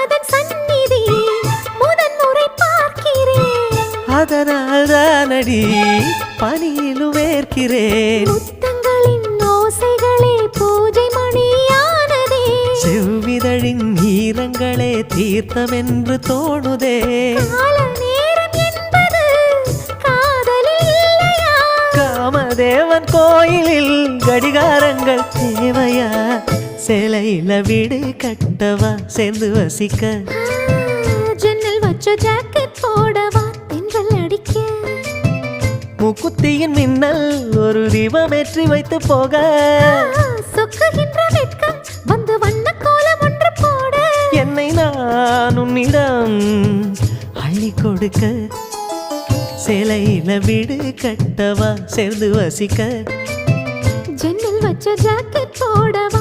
மன்மதன் சந்நிதி முதன் முறை பார்க்கிறேன். அதனால் தானடி பனியிலும் வேர்க்கிறேன். முத்தங்களின் ஓசைகளே பூஜை மணியானதே. செவ்விதழின் ஈரங்களே தீர்த்தமென்று தோணுதே. கால நேரம் என்பது காதலில் இல்லையா? காமதேவன் கோயிலில் கடிகாரங்கள் தேவையா? சேலையில வீடு கட்டவா சேர்ந்து வசிக்க? ஜன்னல் வச்ச ஜாக்கெட் போடவா தென்றல் அடிக்க? மூக்குத்தியின் மின்னல் ஒரு தீபமேற்றி வைத்து போக. சொக்குகின்ற வெட்கம் வந்து வண்ண கோலம் ஒன்று போட. என்னை நான் உன்னிடம் அள்ளி கொடுக்க. சேலையில வீடு கட்டவா சேர்ந்து வசிக்க? ஜன்னல் வச்ச ஜாக்கெட் போடவா